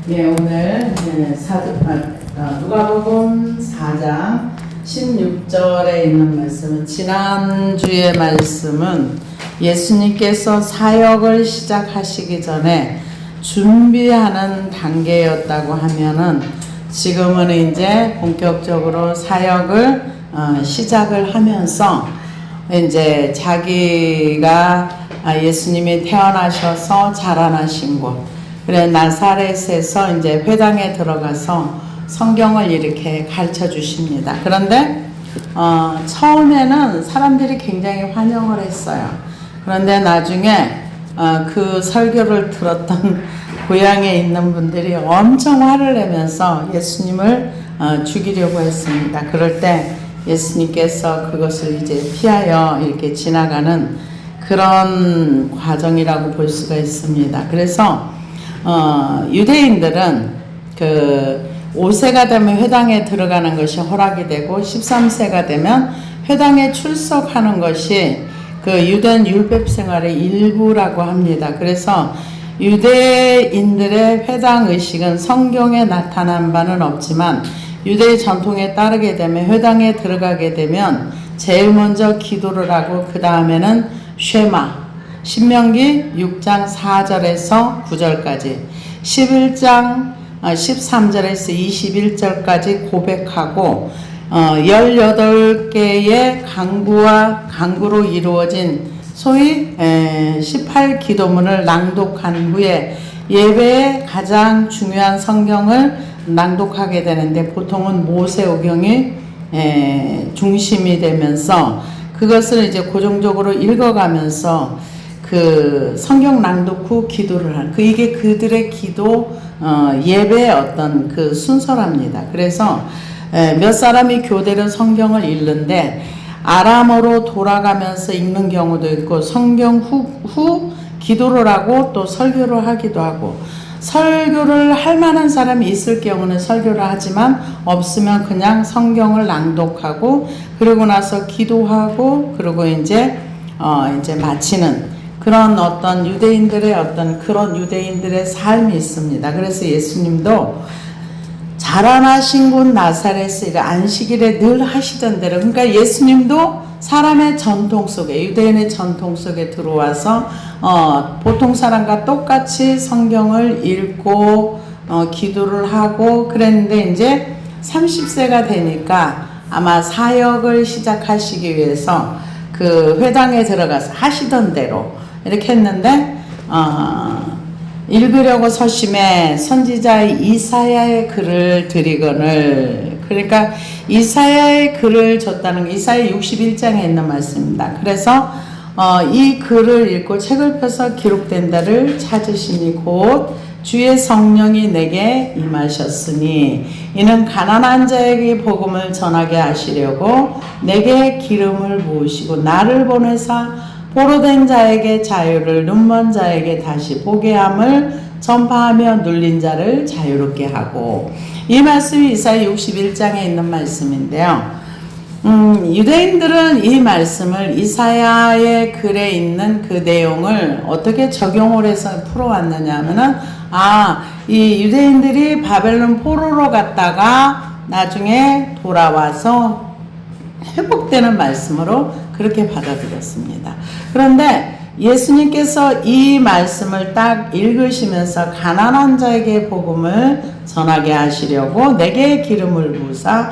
네, 오늘 누가복음 4장 16절에 있는 말씀은, 지난주의 말씀은 예수님께서 사역을 시작하시기 전에 준비하는 단계였다고 하면은, 지금은 이제 본격적으로 사역을 시작을 하면서 이제 자기가 예수님이 태어나셔서 자라나신 곳, 그래 나사렛에서 이제 회당에 들어가서 성경을 이렇게 가르쳐 주십니다. 그런데 처음에는 사람들이 굉장히 환영을 했어요. 그런데 나중에 그 설교를 들었던 고향에 있는 분들이 엄청 화를 내면서 예수님을 죽이려고 했습니다. 그럴 때 예수님께서 그것을 이제 피하여 이렇게 지나가는 그런 과정이라고 볼 수가 있습니다. 그래서 유대인들은 그 5세가 되면 회당에 들어가는 것이 허락이 되고 13세가 되면 회당에 출석하는 것이 그 유대인 율법 생활의 일부라고 합니다. 그래서 유대인들의 회당 의식은 성경에 나타난 바는 없지만, 유대의 전통에 따르게 되면 회당에 들어가게 되면 제일 먼저 기도를 하고 그 다음에는 쉐마, 신명기 6장 4절에서 9절까지, 11장 13절에서 21절까지 고백하고 18개의 강구로 이루어진 소위 18기도문을 낭독한 후에 예배의 가장 중요한 성경을 낭독하게 되는데, 보통은 모세오경이 중심이 되면서 그것을 이제 고정적으로 읽어가면서 그 성경 낭독 후 기도를 하는, 이게 그들의 기도 예배의 어떤 그 순서랍니다. 그래서 몇 사람이 교대로 성경을 읽는데 아람어로 돌아가면서 읽는 경우도 있고, 성경 후 기도를 하고 또 설교를 하기도 하고, 설교를 할 만한 사람이 있을 경우는 설교를 하지만 없으면 그냥 성경을 낭독하고 그러고 나서 기도하고 그리고 이제 마치는 그런 어떤 유대인들의 어떤 그런 유대인들의 삶이 있습니다. 그래서 예수님도 자라나신 곳 나사렛에 안식일에 늘 하시던 대로, 그러니까 예수님도 사람의 전통 속에, 유대인의 전통 속에 들어와서 보통 사람과 똑같이 성경을 읽고 기도를 하고 그랬는데, 이제 30세가 되니까 아마 사역을 시작하시기 위해서 그 회당에 들어가서 하시던 대로 이렇게 했는데, 읽으려고 서심해 선지자의 이사야의 글을 드리거늘, 그러니까 이사야의 글을 줬다는 게 이사야 61장에 있는 말씀입니다. 그래서 이 글을 읽고 책을 펴서 기록된 데를 찾으시니 곧 주의 성령이 내게 임하셨으니 이는 가난한 자에게 복음을 전하게 하시려고 내게 기름을 부으시고 나를 보내사 포로된 자에게 자유를, 눈먼 자에게 다시 보게 함을 전파하며 눌린 자를 자유롭게 하고. 이 말씀이 이사야 61장에 있는 말씀인데요. 유대인들은 이 말씀을 이사야의 글에 있는 그 내용을 어떻게 적용을 해서 풀어왔느냐 하면은, 이 유대인들이 바벨론 포로로 갔다가 나중에 돌아와서 회복되는 말씀으로 그렇게 받아들였습니다. 그런데 예수님께서 이 말씀을 딱 읽으시면서 가난한 자에게 복음을 전하게 하시려고 내게 기름을 부으사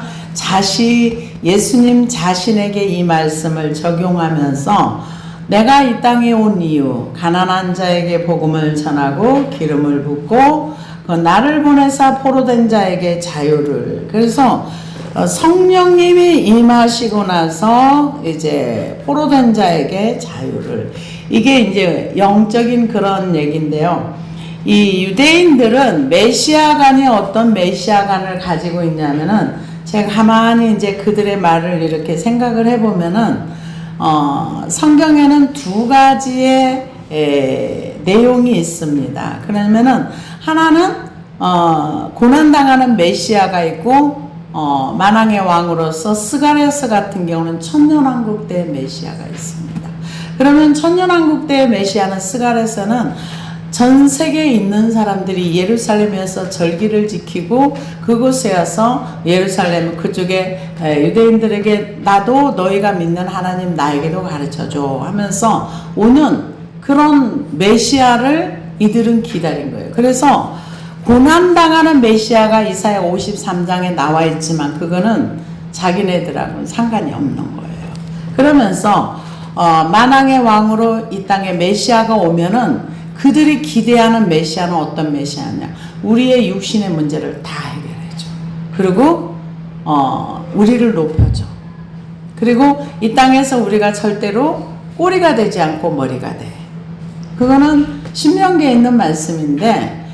예수님 자신에게 이 말씀을 적용하면서 내가 이 땅에 온 이유, 가난한 자에게 복음을 전하고 기름을 붓고 나를 보내사 포로된 자에게 자유를. 그래서 성령님이 임하시고 나서 이제 포로된 자에게 자유를. 이게 이제 영적인 그런 얘기인데요. 이 유대인들은 메시아간이 어떤 메시아간을 가지고 있냐면은, 제가 가만히 이제 그들의 말을 이렇게 생각을 해보면은, 성경에는 두 가지의 내용이 있습니다. 그러면은 하나는 고난당하는 메시아가 있고, 만왕의 왕으로서 스가랴서 같은 경우는 천년왕국 때 메시아가 있습니다. 그러면 천년왕국 때 메시아는 스가랴서는 전 세계에 있는 사람들이 예루살렘에서 절기를 지키고 그곳에 와서 예루살렘 그쪽에 유대인들에게 나도 너희가 믿는 하나님 나에게도 가르쳐줘 하면서 오는 그런 메시아를 이들은 기다린 거예요. 그래서 고난당하는 메시아가 이사야 53장에 나와 있지만 그거는 자기네들하고는 상관이 없는 거예요. 그러면서 만왕의 왕으로 이 땅에 메시아가 오면은 그들이 기대하는 메시아는 어떤 메시아냐? 우리의 육신의 문제를 다 해결해줘. 그리고 우리를 높여줘. 그리고 이 땅에서 우리가 절대로 꼬리가 되지 않고 머리가 돼. 그거는 신명기에 있는 말씀인데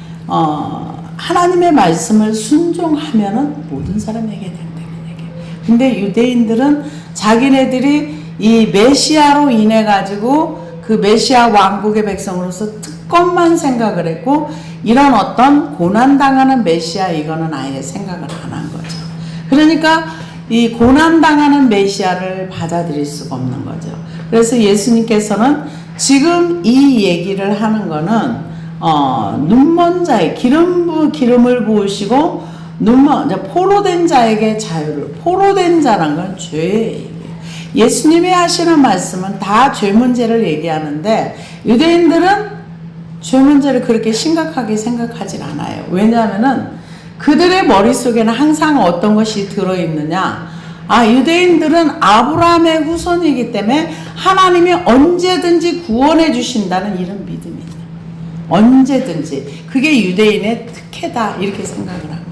하나님의 말씀을 순종하면은 모든 사람에게 된다는 얘기예요. 근데 유대인들은 자기네들이 이 메시아로 인해 가지고 그 메시아 왕국의 백성으로서 특권만 생각을 했고 이런 어떤 고난당하는 메시아 이거는 아예 생각을 안 한 거죠. 그러니까 이 고난당하는 메시아를 받아들일 수가 없는 거죠. 그래서 예수님께서는 지금 이 얘기를 하는 거는 눈먼 자의 기름을 부으시고 포로된 자에게 자유를 포로된 자란 건 죄예요. 예수님이 하시는 말씀은 다 죄 문제를 얘기하는데 유대인들은 죄 문제를 그렇게 심각하게 생각하진 않아요. 왜냐하면은 그들의 머릿속에는 항상 어떤 것이 들어있느냐. 유대인들은 아브라함의 후손이기 때문에 하나님이 언제든지 구원해 주신다는 이런 믿음이 있어요. 언제든지. 그게 유대인의 특혜다. 이렇게 생각을 한 거예요.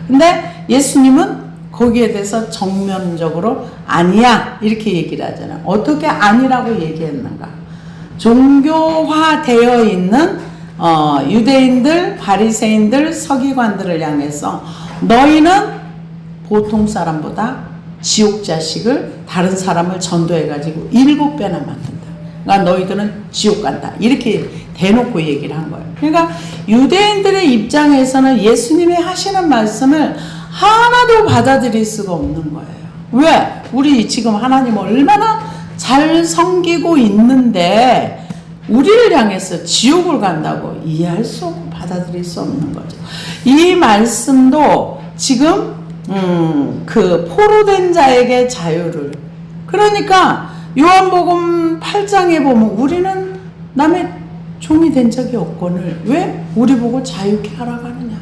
근데 예수님은 거기에 대해서 정면적으로 아니야 이렇게 얘기를 하잖아요. 어떻게 아니라고 얘기했는가? 종교화되어 있는 유대인들, 바리새인들, 서기관들을 향해서 너희는 보통 사람보다 지옥 자식을 다른 사람을 전도해가지고 7배나 만든다. 그러니까 너희들은 지옥 간다. 이렇게 대놓고 얘기를 한 거예요. 그러니까 유대인들의 입장에서는 예수님이 하시는 말씀을 하나도 받아들일 수가 없는 거예요. 왜? 우리 지금 하나님 얼마나 잘 섬기고 있는데 우리를 향해서 지옥을 간다고 이해할 수 없고 받아들일 수 없는 거죠. 이 말씀도 지금 그 포로된 자에게 자유를 그러니까 요한복음 8장에 보면 우리는 남의 종이 된 적이 없거늘 왜 우리 보고 자유케 하라고 하느냐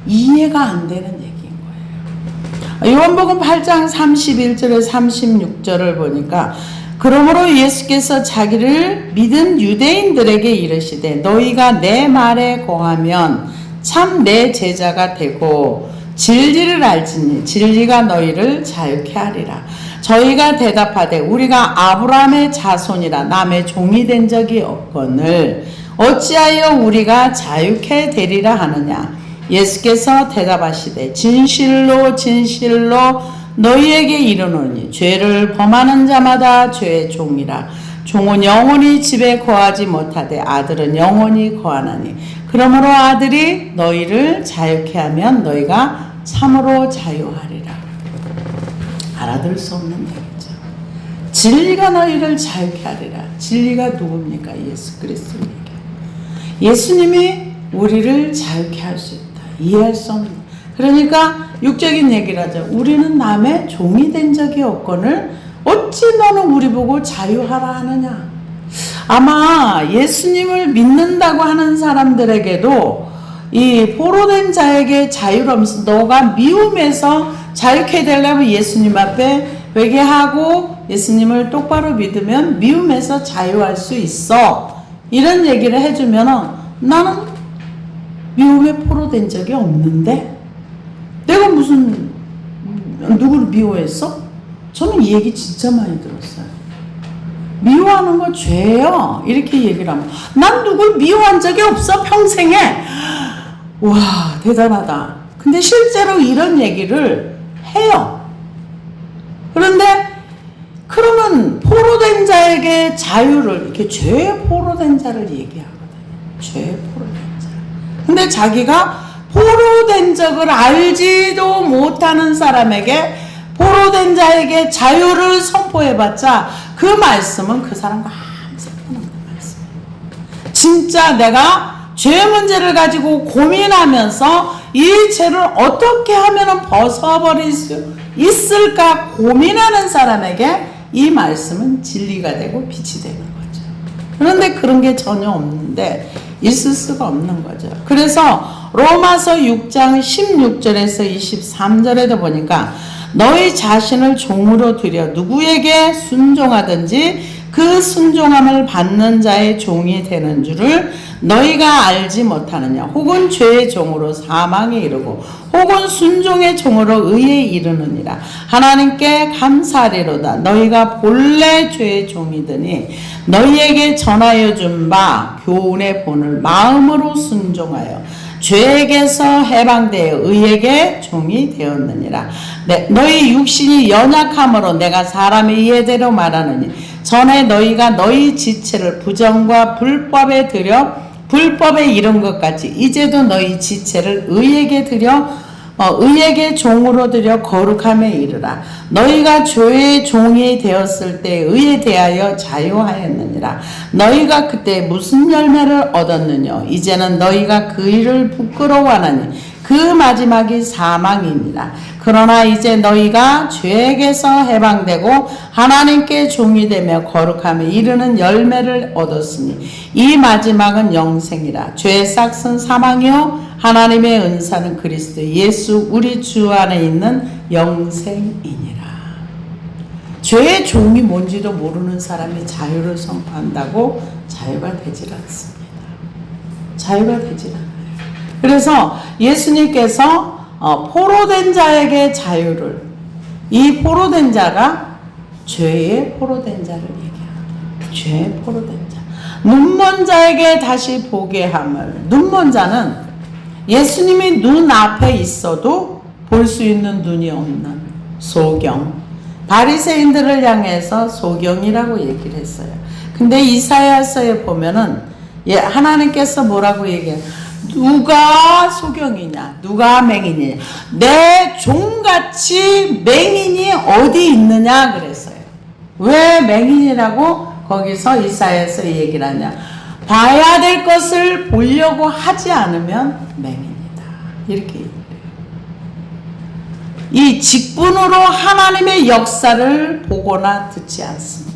이해가 안 되는 얘기인 거예요. 요한복음 8장 31절에 36절을 보니까 그러므로 예수께서 자기를 믿은 유대인들에게 이르시되 너희가 내 말에 거하면 참 내 제자가 되고 진리를 알지니 진리가 너희를 자유케 하리라. 저희가 대답하되 우리가 아브라함의 자손이라 남의 종이 된 적이 없거늘 어찌하여 우리가 자유케 되리라 하느냐. 예수께서 대답하시되 진실로 진실로 너희에게 이르노니 죄를 범하는 자마다 죄의 종이라. 종은 영원히 집에 거하지 못하되 아들은 영원히 거하나니 그러므로 아들이 너희를 자유케 하면 너희가 참으로 자유하리라. 알아들 수 없는 얘기죠. 진리가 너희를 자유케 하리라. 진리가 누굽니까? 예수 그리스도입니다. 예수님이 우리를 자유케 할 수 있다. 이해할 수 없는. 그러니까 육적인 얘기를 하죠. 우리는 남의 종이 된 적이 없거늘 어찌 너는 우리 보고 자유하라 하느냐. 아마 예수님을 믿는다고 하는 사람들에게도 이 포로된 자에게 자유로면서 너가 미움에서 자유케 되려면 예수님 앞에 회개하고 예수님을 똑바로 믿으면 미움에서 자유할 수 있어. 이런 얘기를 해주면 나는 미움에 포로된 적이 없는데 내가 무슨 누구를 미워했어? 저는 이 얘기 진짜 많이 들었어요. 미워하는 거 죄예요. 이렇게 얘기를 하면 난 누굴 미워한 적이 없어 평생에. 와 대단하다. 근데 실제로 이런 얘기를 해요. 그런데 그러면 포로된 자에게 자유를 이렇게 죄에 포로된 자를 얘기하거든요. 죄에 포로된 자. 근데 자기가 포로된 적을 알지도 못하는 사람에게 포로된 자에게 자유를 선포해봤자 그 말씀은 그 사람과 아무 상관없는 말씀이에요. 진짜 내가 죄 문제를 가지고 고민하면서 이 죄를 어떻게 하면 벗어버릴 수 있을까 고민하는 사람에게 이 말씀은 진리가 되고 빛이 되는 거죠. 그런데 그런 게 전혀 없는데 있을 수가 없는 거죠. 그래서 로마서 6장 16절에서 23절에도 보니까 너희 자신을 종으로 들여 누구에게 순종하든지 그 순종함을 받는 자의 종이 되는 줄을 너희가 알지 못하느냐. 혹은 죄의 종으로 사망에 이르고 혹은 순종의 종으로 의에 이르느니라. 하나님께 감사하리로다. 너희가 본래 죄의 종이더니 너희에게 전하여 준 바 교훈의 본을 마음으로 순종하여 죄에게서 해방되어 의에게 종이 되었느니라. 너희 육신이 연약함으로 내가 사람의 이해대로 말하느니 전에 너희가 너희 지체를 부정과 불법에 들여 불법에 이른 것 같이 이제도 너희 지체를 의에게 들여 의에게 종으로 들여 거룩함에 이르라. 너희가 죄의 종이 되었을 때 의에 대하여 자유하였느니라. 너희가 그때 무슨 열매를 얻었느냐. 이제는 너희가 그 일을 부끄러워하나니 그 마지막이 사망이니라. 그러나 이제 너희가 죄에게서 해방되고 하나님께 종이 되며 거룩함에 이르는 열매를 얻었으니 이 마지막은 영생이라. 죄의 싹은 사망이요 하나님의 은사는 그리스도 예수 우리 주 안에 있는 영생이니라. 죄의 종이 뭔지도 모르는 사람이 자유를 선포한다고 자유가 되질 않습니다. 자유가 되질 않아요. 그래서 예수님께서 포로된 자에게 자유를, 이 포로된 자가 죄의 포로된 자를 얘기합니다. 죄의 포로된 자. 눈먼 자에게 다시 보게 함을. 눈먼 자는 예수님이 눈 앞에 있어도 볼 수 있는 눈이 없는 소경. 바리새인들을 향해서 소경이라고 얘기를 했어요. 근데 이사야서에 보면은 하나님께서 뭐라고 얘기해요? 누가 소경이냐? 누가 맹인이냐? 내 종같이 맹인이 어디 있느냐? 그랬어요. 왜 맹인이라고 거기서 이사야서 얘기를 하냐? 봐야 될 것을 보려고 하지 않으면 맹인이다. 이렇게 얘기해요. 이 직분으로 하나님의 역사를 보거나 듣지 않습니다.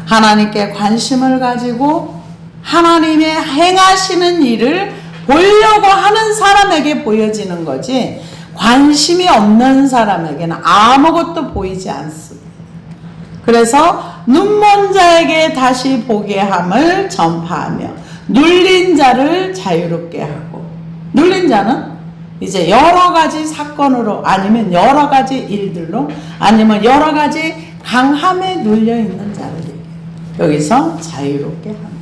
하나님께 관심을 가지고 하나님의 행하시는 일을 보려고 하는 사람에게 보여지는 거지 관심이 없는 사람에게는 아무것도 보이지 않습니다. 그래서 눈먼 자에게 다시 보게 함을 전파하며 눌린 자를 자유롭게 하고, 눌린 자는 이제 여러 가지 사건으로 아니면 여러 가지 일들로 아니면 여러 가지 강함에 눌려 있는 자를 얘기해요. 여기서 자유롭게 합니다.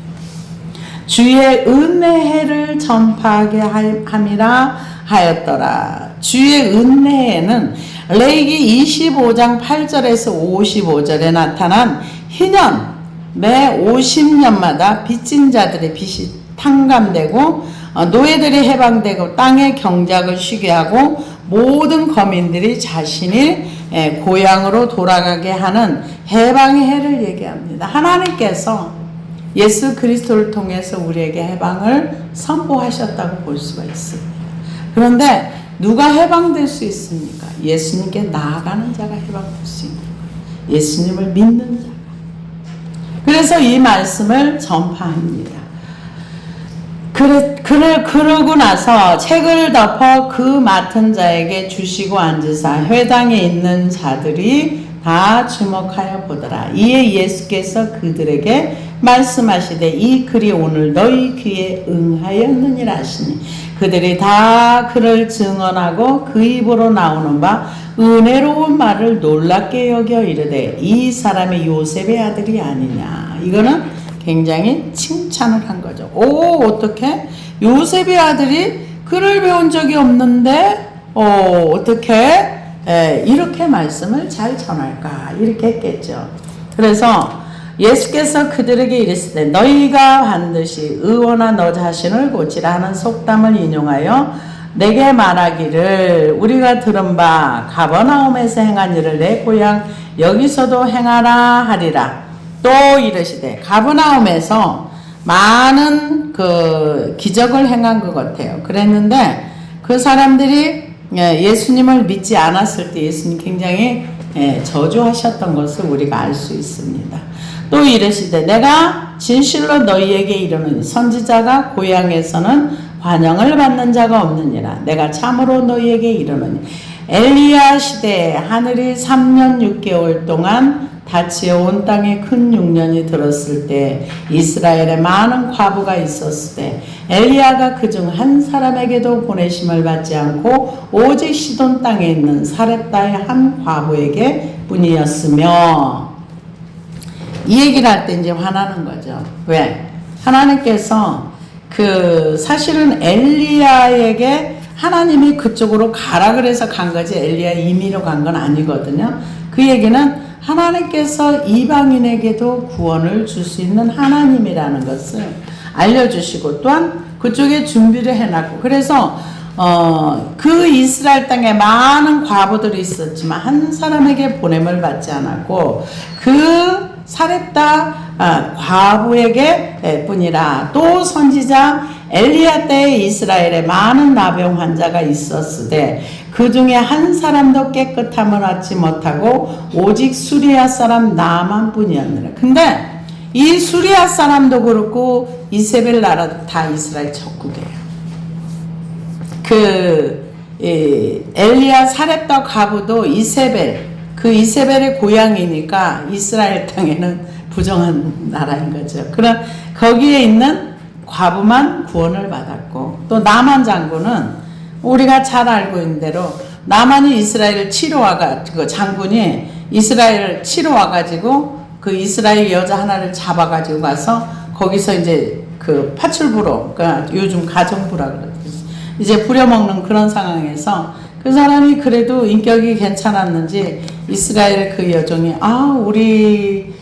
주의 은혜를 전파하게 함이라 하였더라. 주의 은혜는 레위기 25장 8절에서 55절에 나타난 희년 매 50년마다 빚진 자들의 빚이 탕감되고 노예들이 해방되고 땅의 경작을 쉬게 하고 모든 거민들이 자신의 고향으로 돌아가게 하는 해방의 해를 얘기합니다. 하나님께서 예수 그리스도를 통해서 우리에게 해방을 선포하셨다고 볼 수가 있습니다. 그런데 누가 해방될 수 있습니까? 예수님께 나아가는 자가 해방될 수 있는 거예요. 예수님을 믿는 자가. 그래서 이 말씀을 전파합니다. 그러고 나서 책을 덮어 그 맡은 자에게 주시고 앉으사 회당에 있는 자들이 다 주목하여 보더라. 이에 예수께서 그들에게 말씀하시되 이 글이 오늘 너희 귀에 응하였느니라 하시니 그들이 다 그를 증언하고 그 입으로 나오는 바 은혜로운 말을 놀랍게 여겨 이르되 이 사람이 요셉의 아들이 아니냐. 이거는 굉장히 칭찬을 한 거죠. 어떻게 요셉의 아들이 글을 배운 적이 없는데 어떻게 이렇게 말씀을 잘 전할까 이렇게 했겠죠. 그래서 예수께서 그들에게 이르시되 너희가 반드시 의원아 너 자신을 고치라 하는 속담을 인용하여 내게 말하기를 우리가 들은 바 가버나움에서 행한 일을 내 고향 여기서도 행하라 하리라. 또 이르시되 가버나움에서 많은 그 기적을 행한 것 같아요. 그랬는데 그 사람들이 예수님을 믿지 않았을 때 예수님 굉장히 저주하셨던 것을 우리가 알 수 있습니다. 또 이르시되 내가 진실로 너희에게 이르노니 선지자가 고향에서는 환영을 받는 자가 없느니라. 내가 참으로 너희에게 이르노니 엘리야 시대에 하늘이 3년 6개월 동안 닫히어 온 땅에 큰 흉년이 들었을 때 이스라엘에 많은 과부가 있었을 때 엘리야가 그중 한 사람에게도 보내심을 받지 않고 오직 시돈 땅에 있는 사렙다의 한 과부에게 뿐이었으며, 이 얘기를 할 때 이제 화나는 거죠. 왜? 하나님께서 사실은 엘리야에게 하나님이 그쪽으로 가라 그래서 간 거지 엘리야 임의로 간 건 아니거든요. 그 얘기는 하나님께서 이방인에게도 구원을 줄 수 있는 하나님이라는 것을 알려주시고 또한 그쪽에 준비를 해놨고, 그래서 그 이스라엘 땅에 많은 과부들이 있었지만 한 사람에게 보냄을 받지 않았고 그 사렙다 과부에게 뿐이라. 또 선지자 엘리야 때에 이스라엘에 많은 나병 환자가 있었으되 그 중에 한 사람도 깨끗함을 얻지 못하고 오직 수리아 사람 나만 뿐이었느라. 근데 이 수리아 사람도 그렇고 이세벨 나라도 다 이스라엘 적국이에요. 엘리야 사렙다 과부도 그 이세벨의 고향이니까 이스라엘 땅에는 부정한 나라인 거죠. 그럼 거기에 있는 과부만 구원을 받았고, 또 나만 장군은 우리가 잘 알고 있는 대로 나만이 이스라엘을 치러 와가지고, 장군이 이스라엘을 치러 와가지고 그 이스라엘 여자 하나를 잡아가지고 가서 거기서 이제 그 파출부로, 그러니까 요즘 가정부라 그러죠. 이제 부려먹는 그런 상황에서 그 사람이 그래도 인격이 괜찮았는지 이스라엘 그 여종이 우리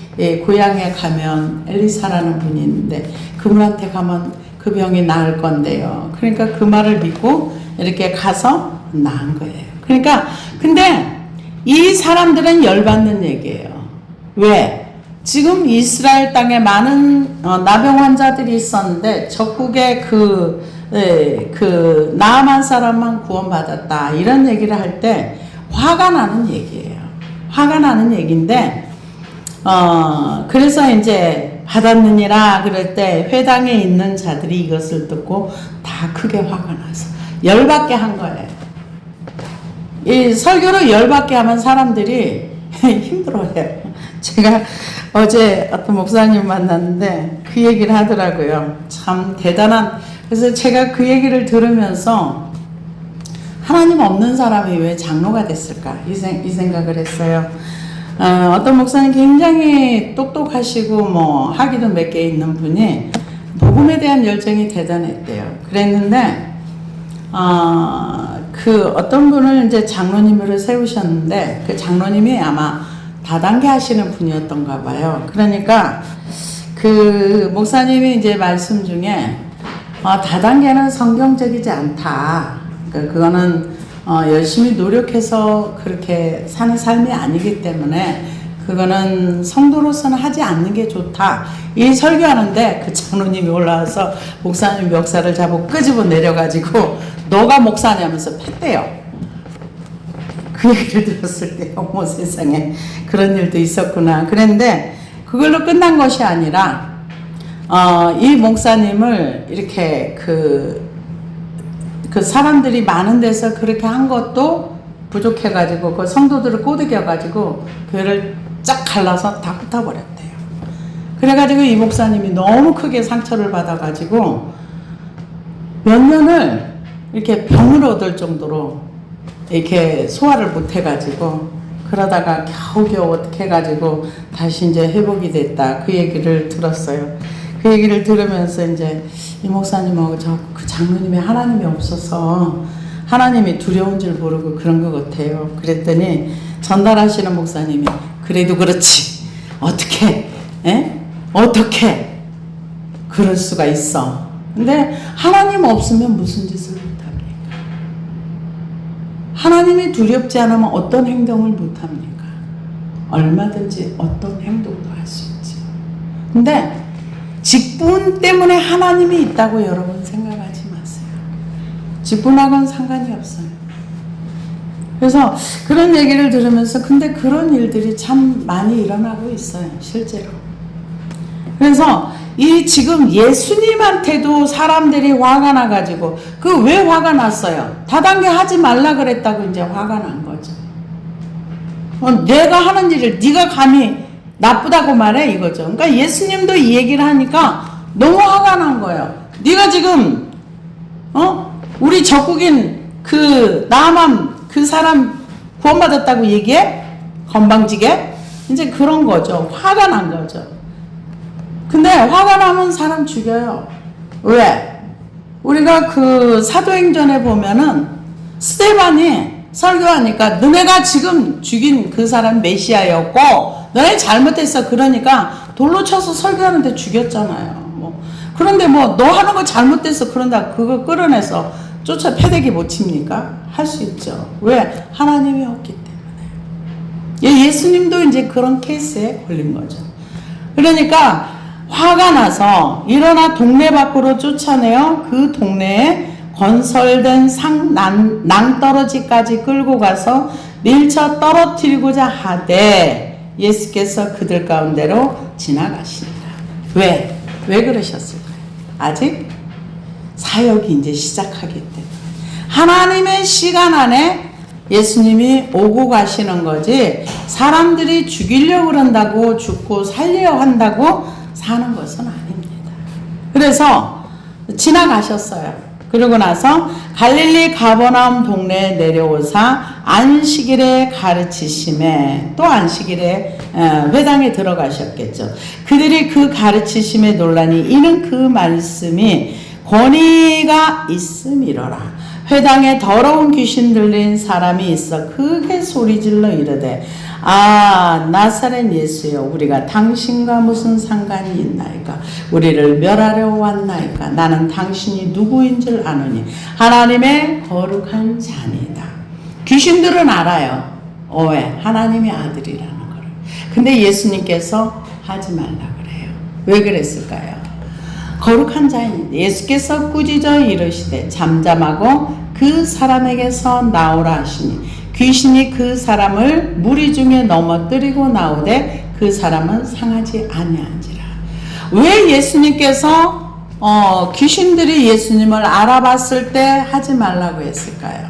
고향에 가면 엘리사라는 분이 있는데 그분한테 가면 그 병이 나을 건데요. 그러니까 그 말을 믿고 이렇게 가서 나은 거예요. 그러니까 근데 이 사람들은 열받는 얘기예요. 왜? 지금 이스라엘 땅에 많은 나병 환자들이 있었는데 적국의 나아만 사람만 구원받았다 이런 얘기를 할 때 화가 나는 얘기예요. 화가 나는 얘기인데 그래서 이제 받았느니라 그럴 때 회당에 있는 자들이 이것을 듣고 다 크게 화가 나서 열받게 한 거예요. 이 설교를 열받게 하면 사람들이 힘들어해요. 제가 어제 어떤 목사님 만났는데 그 얘기를 하더라고요. 참 대단한. 그래서 제가 그 얘기를 들으면서 하나님 없는 사람이 왜 장로가 됐을까 이 생각을 했어요. 어떤 목사님 굉장히 똑똑하시고 뭐 학위도 몇 개 있는 분이 복음에 대한 열정이 대단했대요. 그랬는데 그 어떤 분을 이제 장로님으로 세우셨는데 그 장로님이 아마 다단계 하시는 분이었던가 봐요. 그러니까 그 목사님이 이제 말씀 중에 다단계는 성경적이지 않다. 그러니까 그거는 열심히 노력해서 그렇게 사는 삶이 아니기 때문에 그거는 성도로서는 하지 않는 게 좋다. 이 설교하는데 그 장로님이 올라와서 목사님 멱살을 잡고 끄집어 내려가지고 너가 목사냐면서 팼대요. 그 얘기를 들었을 때 어머 세상에 그런 일도 있었구나. 그런데 그걸로 끝난 것이 아니라 이 목사님을 이렇게 그 사람들이 많은 데서 그렇게 한 것도 부족해가지고 그 성도들을 꼬드겨가지고 교회를 쫙 갈라서 다 흩어버렸대요. 그래가지고 이 목사님이 너무 크게 상처를 받아가지고 몇 년을 이렇게 병을 얻을 정도로 이렇게 소화를 못 해가지고 그러다가 겨우겨우 어떻게 해가지고 다시 이제 회복이 됐다. 그 얘기를 들었어요. 그 얘기를 들으면서 이제 이 목사님하고 그 장로님이 하나님이 없어서 하나님이 두려운 줄 모르고 그런 것 같아요. 그랬더니 전달하시는 목사님이 그래도 그렇지 어떻게 그럴 수가 있어. 근데 하나님 없으면 무슨 짓을 못합니까? 하나님이 두렵지 않으면 어떤 행동을 못합니까? 얼마든지 어떤 행동도 할 수 있지. 근데 직분 때문에 하나님이 있다고 여러분 생각하지 마세요. 직분하고는 상관이 없어요. 그래서 그런 얘기를 들으면서 근데 그런 일들이 참 많이 일어나고 있어요. 실제로. 그래서 이 지금 예수님한테도 사람들이 화가 나가지고 그 왜 화가 났어요? 다단계 하지 말라 그랬다고 이제 화가 난 거죠. 내가 하는 일을 네가 감히 나쁘다고 말해 이거죠. 그러니까 예수님도 이 얘기를 하니까 너무 화가 난 거예요. 네가 지금 우리 적국인 그 나만 그 사람 구원받았다고 얘기해? 건방지게? 이제 그런 거죠. 화가 난 거죠. 근데 화가 나면 사람 죽여요. 왜? 우리가 그 사도행전에 보면은 스데반이 설교하니까 너네가 지금 죽인 그 사람 메시아였고 너네 잘못했어. 그러니까 돌로 쳐서 설교하는데 죽였잖아요. 그런데 너 하는 거 잘못됐어. 그런다 그거 끌어내서 쫓아 패대기 못 칩니까? 할 수 있죠. 왜? 하나님이 없기 때문에. 예수님도 이제 그런 케이스에 걸린 거죠. 그러니까 화가 나서 일어나 동네 밖으로 쫓아내어 그 동네에 건설된 낭떠러지까지 끌고 가서 밀쳐 떨어뜨리고자 하되 예수께서 그들 가운데로 지나가시니라. 왜? 왜 그러셨을까요? 아직 사역이 이제 시작하기 때문에 하나님의 시간 안에 예수님이 오고 가시는 거지 사람들이 죽이려고 그런다고 죽고 살려야 한다고 사는 것은 아닙니다. 그래서 지나가셨어요. 그러고 나서 갈릴리 가버나움 동네에 내려오사 안식일에 가르치심에 또 안식일에 회당에 들어가셨겠죠. 그들이 그 가르치심에 놀라니 이는 그 말씀이 권위가 있음이로라. 회당에 더러운 귀신 들린 사람이 있어 크게 소리질러 이르되 나사렛 예수여 우리가 당신과 무슨 상관이 있나이까 우리를 멸하려 왔나이까 나는 당신이 누구인 줄 아노니 하나님의 거룩한 자니다. 귀신들은 알아요. 왜? 하나님의 아들이라는 걸. 근데 예수님께서 하지 말라 그래요. 왜 그랬을까요? 거룩한 자인 예수께서 꾸짖어 이르시되 잠잠하고 그 사람에게서 나오라 하시니 귀신이 그 사람을 무리 중에 넘어뜨리고 나오되 그 사람은 상하지 아니한지라. 왜 예수님께서 귀신들이 예수님을 알아봤을 때 하지 말라고 했을까요?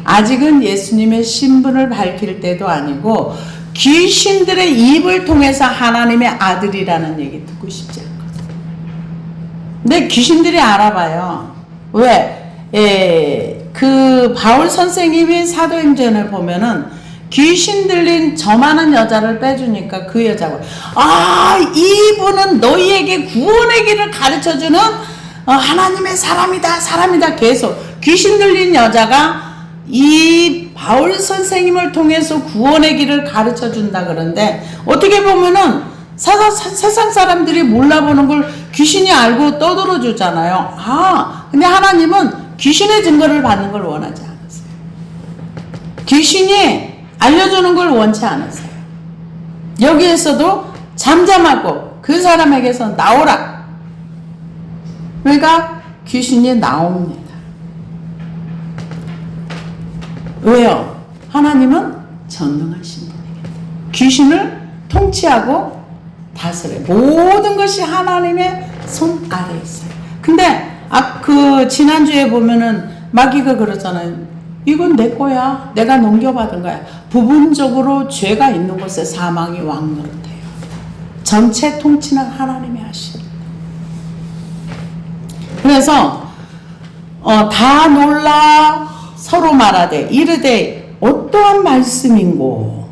아직은 예수님의 신분을 밝힐 때도 아니고 귀신들의 입을 통해서 하나님의 아들이라는 얘기 듣고 싶지 않거든요. 근데 귀신들이 알아봐요. 왜? 그 바울 선생님이 사도행전을 보면은 귀신 들린 저 많은 여자를 빼주니까 그 여자가 이분은 너희에게 구원의 길을 가르쳐주는 하나님의 사람이다 계속 귀신 들린 여자가 이 바울 선생님을 통해서 구원의 길을 가르쳐준다 그런데 어떻게 보면은 세상 사람들이 몰라보는 걸 귀신이 알고 떠들어 주잖아요. 근데 하나님은 귀신의 증거를 받는 걸 원하지 않으세요. 귀신이 알려주는 걸 원치 않으세요. 여기에서도 잠잠하고 그 사람에게서 나오라. 그러니까 귀신이 나옵니다. 왜요? 하나님은 전능하신 분이기 때문에 귀신을 통치하고 다스려요. 모든 것이 하나님의 손 아래에 있어요. 근데 지난주에 보면은 마귀가 그러잖아요. 이건 내 거야. 내가 넘겨받은 거야. 부분적으로 죄가 있는 곳에 사망이 왕노릇해요. 전체 통치는 하나님이 하십니다. 그래서 다 놀라 서로 말하되 이르되 어떠한 말씀인고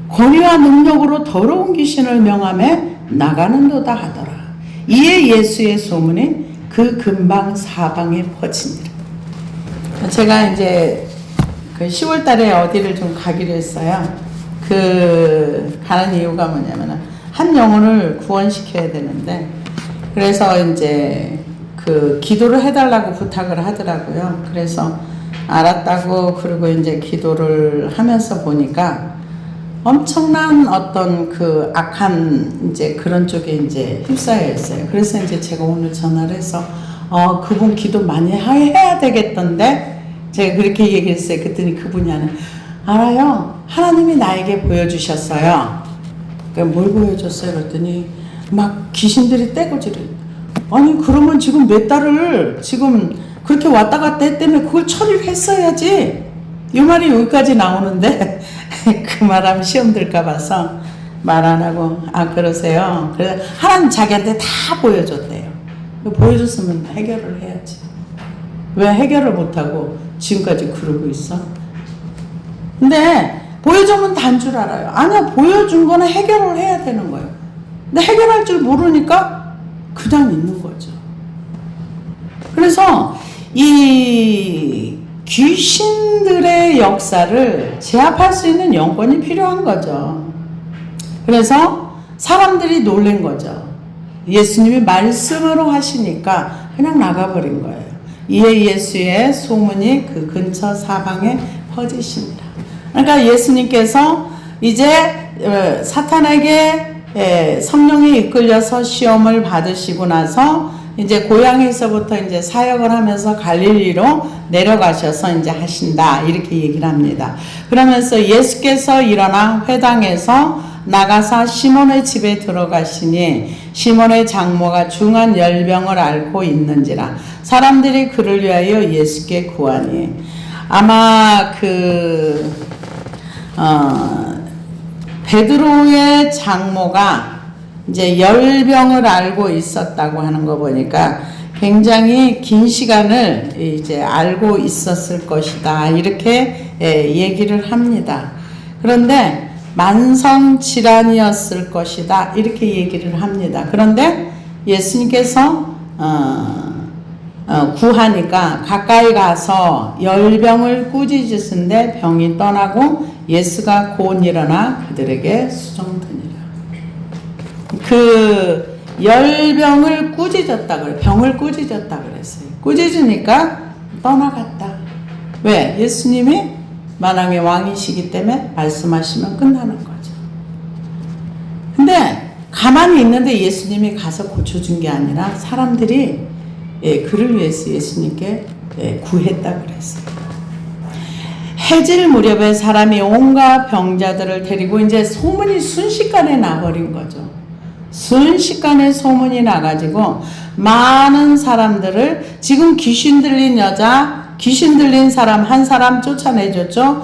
권위와 능력으로 더러운 귀신을 명함에 나가는도다 하더라. 이에 예수의 소문이 그 근방 사방에 퍼지니라. 제가 이제 그 10월 달에 어디를 좀 가기로 했어요. 가는 이유가 뭐냐면은 한 영혼을 구원시켜야 되는데 그래서 이제 기도를 해달라고 부탁을 하더라고요. 그래서 알았다고 그리고 이제 기도를 하면서 보니까 엄청난 어떤 그 악한 이제 그런 쪽에 이제 휩싸여 있어요. 그래서 이제 제가 오늘 전화를 해서 그분 기도 많이 해야 되겠던데 제가 그렇게 얘기했어요. 그랬더니 그분이 알아요. 하나님이 나에게 보여주셨어요. 그러니까 뭘 보여줬어요? 그랬더니 막 귀신들이 떼거지를. 아니 그러면 지금 몇 달을 지금 그렇게 왔다 갔다 했다며 그걸 처리를 했어야지. 이 말이 여기까지 나오는데 그 말하면 시험 들까 봐서 말 안 하고 그러세요. 그래서 하나님 자기한테 다 보여줬대요. 보여줬으면 해결을 해야지. 왜 해결을 못하고 지금까지 그러고 있어? 근데 보여주면 단 줄 알아요. 아니야, 보여준 거는 해결을 해야 되는 거예요. 근데 해결할 줄 모르니까 그냥 있는 거죠. 그래서 이 귀신들의 역사를 제압할 수 있는 영권이 필요한 거죠. 그래서 사람들이 놀란 거죠. 예수님이 말씀으로 하시니까 그냥 나가버린 거예요. 이에 예수의 소문이 그 근처 사방에 퍼지십니다. 그러니까 예수님께서 이제 사탄에게 성령에 이끌려서 시험을 받으시고 나서 이제 고향에서부터 이제 사역을 하면서 갈릴리로 내려가셔서 이제 하신다 이렇게 얘기를 합니다. 그러면서 예수께서 일어나 회당에서 나가사 시몬의 집에 들어가시니 시몬의 장모가 중한 열병을 앓고 있는지라 사람들이 그를 위하여 예수께 구하니 아마 베드로의 장모가 이제 열병을 앓고 있었다고 하는 거 보니까 굉장히 긴 시간을 이제 알고 있었을 것이다 이렇게 얘기를 합니다. 그런데 만성 질환이었을 것이다 이렇게 얘기를 합니다. 그런데 예수님께서 구하니까 가까이 가서 열병을 꾸짖으신데 병이 떠나고 예수가 곧 일어나 그들에게 수종드니라. 그 열병을 꾸짖었다 그래. 병을 꾸짖었다 그랬어요. 꾸짖으니까 떠나갔다. 왜? 예수님이 만왕의 왕이시기 때문에 말씀하시면 끝나는 거죠. 근데 가만히 있는데 예수님이 가서 고쳐준 게 아니라 사람들이 그를 위해서 예수님께 구했다 그랬어요. 해질 무렵에 사람이 온갖 병자들을 데리고 이제 소문이 순식간에 나버린 거죠. 순식간에 소문이 나가지고 많은 사람들을 지금 귀신 들린 여자, 귀신 들린 사람 한 사람 쫓아내줬죠.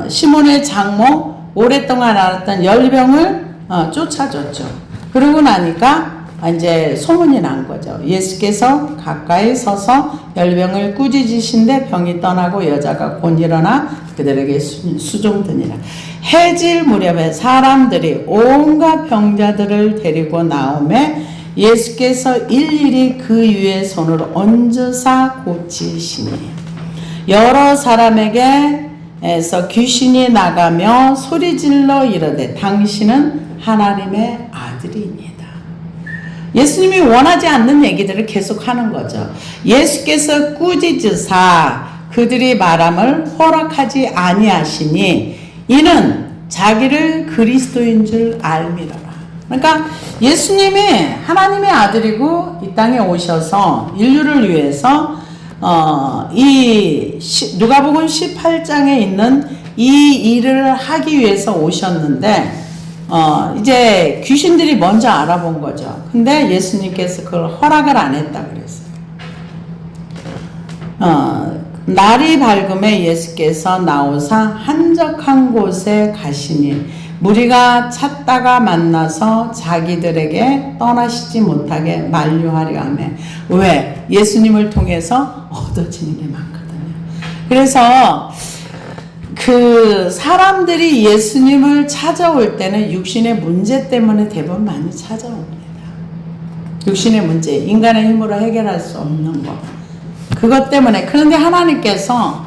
시몬의 장모 오랫동안 앓았던 열병을 쫓아줬죠. 그러고 나니까 이제 소문이 난 거죠. 예수께서 가까이 서서 열병을 꾸짖으신데 병이 떠나고 여자가 곧 일어나 그들에게 수종드니라. 해질 무렵에 사람들이 온갖 병자들을 데리고 나오매 예수께서 일일이 그 위에 손을 얹으사 고치시니 여러 사람에게서 귀신이 나가며 소리질러 이르되 당신은 하나님의 아들이니이다. 예수님이 원하지 않는 얘기들을 계속 하는 거죠. 예수께서 꾸짖으사 그들이 말함을 허락하지 아니하시니 이는 자기를 그리스도인 줄 알미러라. 그러니까 예수님이 하나님의 아들이고 이 땅에 오셔서 인류를 위해서 이 누가복음 18장에 있는 이 일을 하기 위해서 오셨는데 이제 귀신들이 먼저 알아본 거죠. 근데 예수님께서 그걸 허락을 안 했다 그랬어요. 날이 밝음에 예수께서 나오사 한적한 곳에 가시니 무리가 찾다가 만나서 자기들에게 떠나시지 못하게 만류하려 하며 왜? 예수님을 통해서 얻어지는 게 많거든요. 그래서 그 사람들이 예수님을 찾아올 때는 육신의 문제 때문에 대부분 많이 찾아옵니다. 육신의 문제, 인간의 힘으로 해결할 수 없는 것. 그것 때문에. 그런데 하나님께서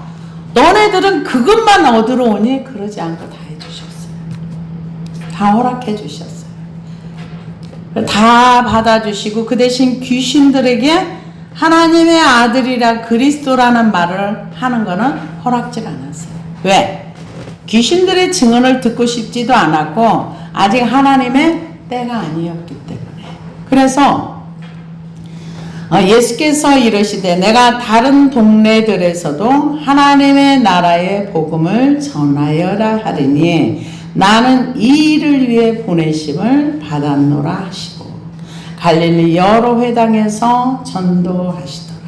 너네들은 그것만 얻으러 오니 그러지 않고 다 해주셨어요. 다 허락해 주셨어요. 다 받아주시고 그 대신 귀신들에게 하나님의 아들이라 그리스도라는 말을 하는 거는 허락질 않았어요. 왜? 귀신들의 증언을 듣고 싶지도 않았고 아직 하나님의 때가 아니었기 때문에. 그래서 예수께서 이르시되 내가 다른 동네들에서도 하나님의 나라의 복음을 전하여라 하리니 나는 이 일을 위해 보내심을 받았노라 하시고 갈릴리 여러 회당에서 전도하시더라.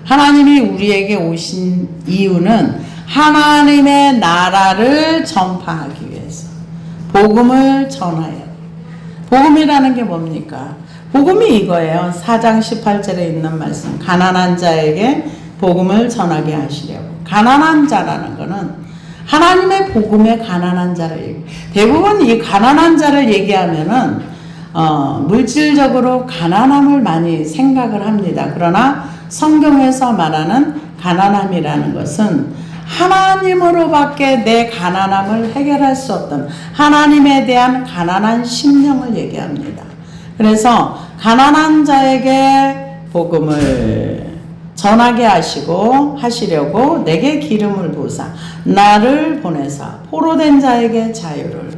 하나님이 우리에게 오신 이유는 하나님의 나라를 전파하기 위해서 복음을 전하여. 복음이라는 게 뭡니까? 복음이 이거예요. 4장 18절에 있는 말씀. 가난한 자에게 복음을 전하게 하시려고. 가난한 자라는 거는 하나님의 복음에 가난한 자를 얘기해요. 대부분 이 가난한 자를 얘기하면은 물질적으로 가난함을 많이 생각을 합니다. 그러나 성경에서 말하는 가난함이라는 것은 하나님으로밖에 내 가난함을 해결할 수 없던 하나님에 대한 가난한 심령을 얘기합니다. 그래서 가난한 자에게 복음을 전하게 하시려고 내게 기름을 부으사 나를 보내사 포로된 자에게 자유를,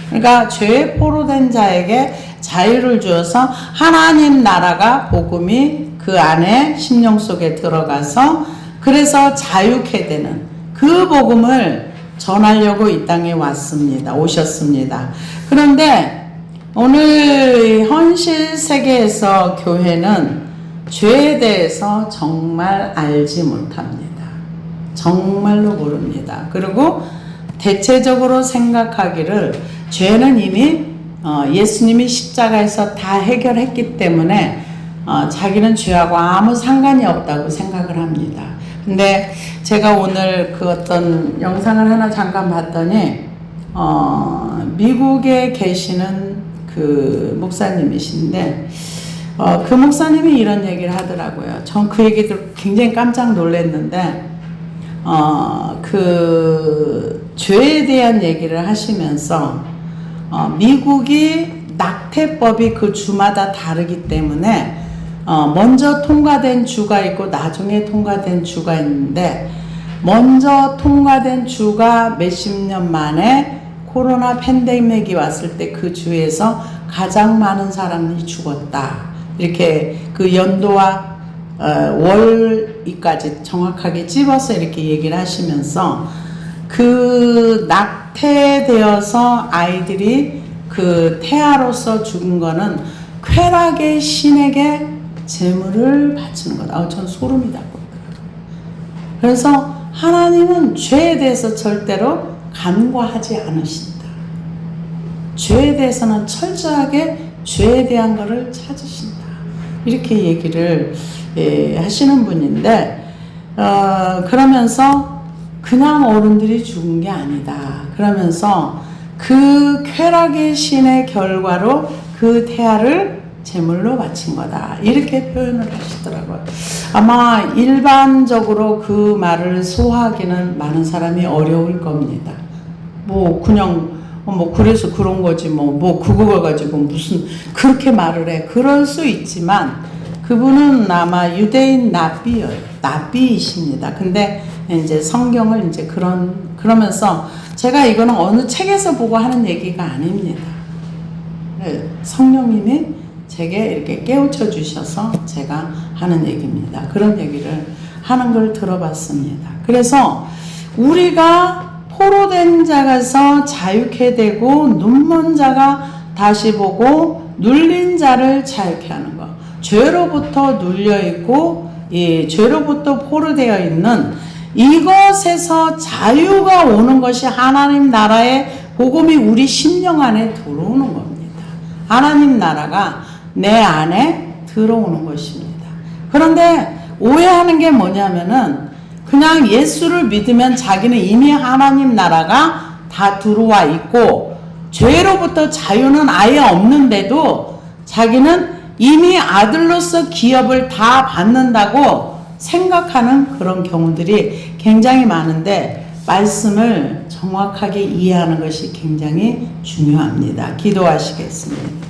그러니까 죄에 포로된 자에게 자유를 주어서 하나님 나라가 복음이 그 안에 심령 속에 들어가서 그래서 자유케 되는 그 복음을 전하려고 이 땅에 오셨습니다. 그런데 오늘 현실 세계에서 교회는 죄에 대해서 정말 알지 못합니다. 정말로 모릅니다. 그리고 대체적으로 생각하기를 죄는 이미 예수님이 십자가에서 다 해결했기 때문에 자기는 죄하고 아무 상관이 없다고 생각을 합니다. 근데 제가 오늘 그 어떤 영상을 하나 잠깐 봤더니 미국에 계시는 그 목사님이신데 그 목사님이 이런 얘기를 하더라고요. 전 그 얘기 듣고 굉장히 깜짝 놀랐는데 그 죄에 대한 얘기를 하시면서 미국이 낙태법이 그 주마다 다르기 때문에 먼저 통과된 주가 있고 나중에 통과된 주가 있는데 먼저 통과된 주가 몇십 년 만에 코로나 팬데믹이 왔을 때 그 주에서 가장 많은 사람이 죽었다. 이렇게 그 연도와 월까지 정확하게 찝어서 이렇게 얘기를 하시면서 그 낙태되어서 아이들이 그 태아로서 죽은 거는 쾌락의 신에게 재물을 바치는 거다. 전 소름이 돋더라고요. 그래서 하나님은 죄에 대해서 절대로 간과하지 않으신다. 죄에 대해서는 철저하게 죄에 대한 것을 찾으신다. 이렇게 얘기를 하시는 분인데 그러면서 그냥 어른들이 죽은 게 아니다. 그러면서 그 쾌락의 신의 결과로 그 태아를 제물로 바친 거다. 이렇게 표현을 하시더라고요. 아마 일반적으로 그 말을 소화하기는 많은 사람이 어려울 겁니다. 그냥 그래서 그런 거지 그거 가지고 무슨 그렇게 말을 해. 그럴 수 있지만 그분은 아마 유대인 납비이십니다. 근데 이제 성경을 이제 그러면서 제가 이거는 어느 책에서 보고 하는 얘기가 아닙니다. 성령님이 제게 이렇게 깨우쳐 주셔서 제가 하는 얘기입니다. 그런 얘기를 하는 걸 들어봤습니다. 그래서 우리가 포로된 자가서 자유케 되고 눈먼 자가 다시 보고 눌린 자를 자유케 하는 것. 죄로부터 눌려있고 죄로부터 포로되어 있는 이것에서 자유가 오는 것이 하나님 나라의 복음이 우리 심령 안에 들어오는 겁니다. 하나님 나라가 내 안에 들어오는 것입니다. 그런데 오해하는 게 뭐냐면은 그냥 예수를 믿으면 자기는 이미 하나님 나라가 다 들어와 있고 죄로부터 자유는 아예 없는데도 자기는 이미 아들로서 기업을 다 받는다고 생각하는 그런 경우들이 굉장히 많은데 말씀을 정확하게 이해하는 것이 굉장히 중요합니다. 기도하시겠습니다.